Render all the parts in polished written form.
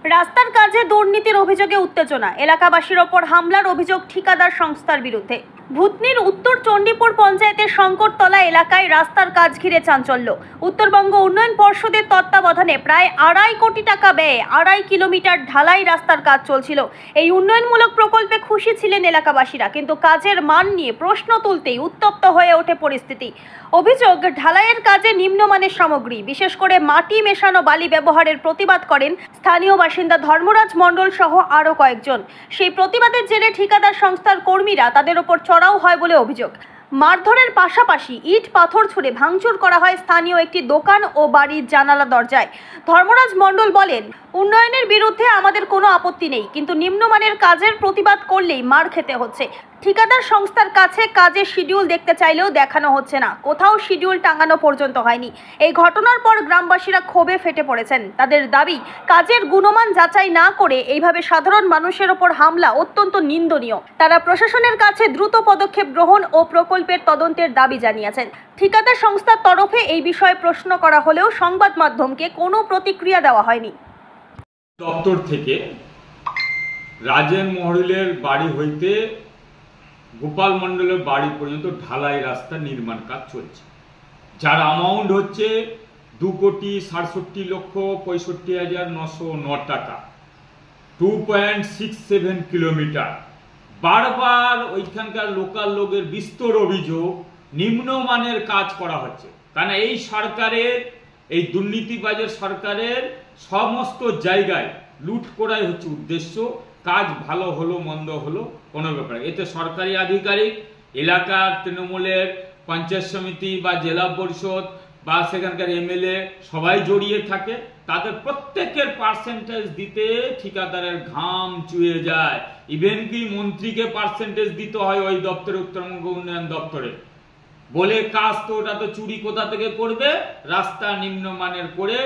রাস্তার কাজে দুর্নীতির অভিযোগে উত্তেজনা, এলাকাবাসীর ওপর হামলার অভিযোগ ঠিকাদার সংস্থার বিরুদ্ধে। ভূতনির উত্তর চণ্ডীপুর পঞ্চায়েতের শঙ্করতলা এলাকায় রাস্তার কাজ ঘিরে চাঞ্চল্য। উত্তরবঙ্গ উন্নয়ন পর্ষদের তত্ত্বাবধানে প্রায় 2.5 কোটি টাকা ব্যয়ে 2.5 কিলোমিটার ঢালাই রাস্তার কাজ চলছিল। এই উন্নয়নমূলক প্রকল্পে খুশি ছিলেন এলাকাবাসীরা, কিন্তু কাজের মান নিয়ে প্রশ্ন তুলতেই উত্তপ্ত হয়ে ওঠে পরিস্থিতি। অভিযোগ, ঢালাইয়ের কাজে নিম্নমানের সামগ্রী, বিশেষ করে মাটি মেশানো বালি ব্যবহারের প্রতিবাদ করেন স্থানীয় বাসিন্দা ধর্মরাজ মণ্ডল সহ আরও কয়েকজন। সেই প্রতিবাদের জেরে ঠিকাদার সংস্থার কর্মীরা তাদের ওপর চড়াও হয় বলে অভিযোগ। মারধরের পাশাপাশি ইট পাথর ছুঁড়ে ভাঙচুর করা হয় স্থানীয় একটি দোকান ও বাড়ির জানালা দরজায়। ধর্মরাজ মণ্ডল বলেন, উন্নয়নের বিরুদ্ধে আমাদের কোনো আপত্তি নেই, কিন্তু নিম্নমানের কাজের প্রতিবাদ করলেই মার খেতে হচ্ছে। ঠিকাদার সংস্থার কাছে কাজের শিডিউল দেখতে চাইলেও দেখানো হচ্ছে না, কোথাও শিডিউল টাঙানো পর্যন্ত হয়নি। এই ঘটনার পর গ্রামবাসীরা ক্ষোভে ফেটে পড়েছেন। তাদের দাবি, কাজের গুণমান যাচাই না করে এইভাবে সাধারণ মানুষের ওপর হামলা অত্যন্ত নিন্দনীয়। তারা প্রশাসনের কাছে দ্রুত পদক্ষেপ গ্রহণ ও প্রকল্পের তদন্তের দাবি জানিয়েছেন। ঠিকাদার সংস্থার তরফে এই বিষয়ে প্রশ্ন করা হলেও সংবাদ মাধ্যমকে কোনো প্রতিক্রিয়া দেওয়া হয়নি। দপ্তর থেকে রাজেন মহরিলের বাড়ি হইতে গোপাল মণ্ডলের বাড়ি পর্যন্ত ঢালাই রাস্তা নির্মাণ কাজ চলছে, যার অ্যামাউন্ট হচ্ছে 2,67,65,909 টাকা, 2.67 কিলোমিটার। বারবার ওইখানকার লোকাল লোকের বিস্তর অভিযোগ নিম্নমানের কাজ করা হচ্ছে, কারণ এই সরকারের, এই দুর্নীতিবাজের সরকারের সমস্ত জায়গায় লুট করাই হচ্ছে উদ্দেশ্য। কাজ ভালো হলো মন্দ হলো কোনো ব্যাপার, এতে সরকারি আধিকারিক, এলাকার তৃণমূলের পঞ্চায়েত সমিতি বা জেলা পরিষদ বা সেখানকার এমএলএ সবাই জড়িয়ে থাকে। তাদের প্রত্যেকের পার্সেন্টেজ দিতে ঠিকাদারের ঘাম চুয়ে যায়। ইভেন কি মন্ত্রীকে পার্সেন্টেজ দিতে হয় ওই দপ্তরে, উত্তরবঙ্গ উন্নয়ন দপ্তরে, বলে কাজ তো ওটা তো চুরি কোথা থেকে করবে, রাস্তা নিম্নমানের করে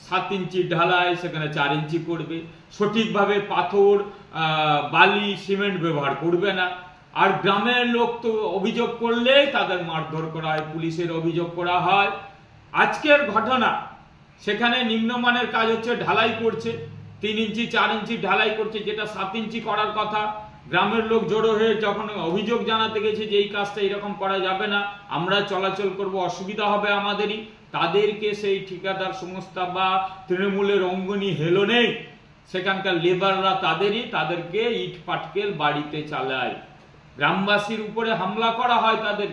7 ইঞ্চি ঢালাই সেখানে 4 ইঞ্চি করবে, সঠিকভাবে পাথর বালি সিমেন্ট ব্যবহার করবে না। আর গ্রামের লোক তো অভিযোগ করলে তাদের মারধর করা হয়, পুলিশের অভিযোগ করা হয়। আজকের ঘটনা, সেখানে নিম্নমানের কাজ হচ্ছে, ঢালাই করছে 3 ইঞ্চি 4 ইঞ্চি ঢালাই করছে, যেটা 7 ইঞ্চি করার কথা। গ্রামের লোক জড়ো হয়ে যখন অভিযোগ জানাতে গেছে যে এই কাজটা এরকম করা যাবে না, আমরা চলাচল করব, অসুবিধা হবে আমাদেরই, তাদেরকে সেই ঠিকাদার সংস্থা বা তৃণমূলের অঙ্গনি হেলো নেই, সেখানকার লেবাররা তাদেরকে ইট পাটকেল বাড়িতে চালায়। গ্রামবাসীর উপরে হামলা করা হয় তাদের,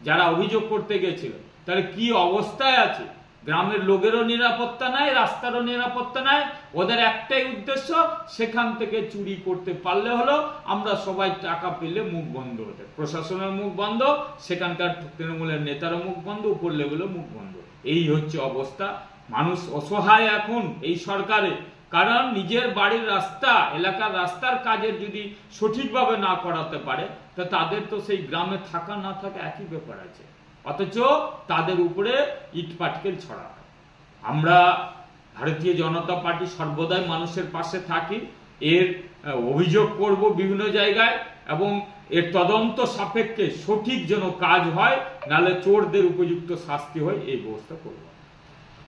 যারা অভিযোগ করতে গেছিল। তাহলে কি অবস্থায় আছে? গ্রামের লোকেরও নিরাপত্তা নাই, রাস্তারও নিরাপত্তা নাই। ওদের একটাই উদ্দেশ্য, সেখান থেকে চুরি করতে পারলে হলো, আমরা সবাই টাকা পেলে মুখ বন্ধ হতে, প্রশাসনের মুখ বন্ধ, সেখানকার তৃণমূলের নেতারও মুখ বন্ধ, উপর লেভেলের মুখ বন্ধ। এই হচ্ছে অবস্থা। মানুষ অসহায় এখন এই সরকারে, কারণ নিজের বাড়ির রাস্তা, এলাকার রাস্তার কাজের যদি সঠিকভাবে না করাতে পারে, তা তাদের তো সেই গ্রামে থাকা না থাকা একই ব্যাপার আছে, অথচ তাদের উপরে ইট পাটকেল ছড়া হয়। আমরা ভারতীয় জনতা পার্টি সর্বদাই মানুষের পাশে থাকি, এর অভিযোগ করব বিভিন্ন জায়গায়, এবং এর তদন্ত সাপেক্ষে সঠিক যেন কাজ হয়, নাহলে চোরদের উপযুক্ত শাস্তি হয়, এই ব্যবস্থা করব।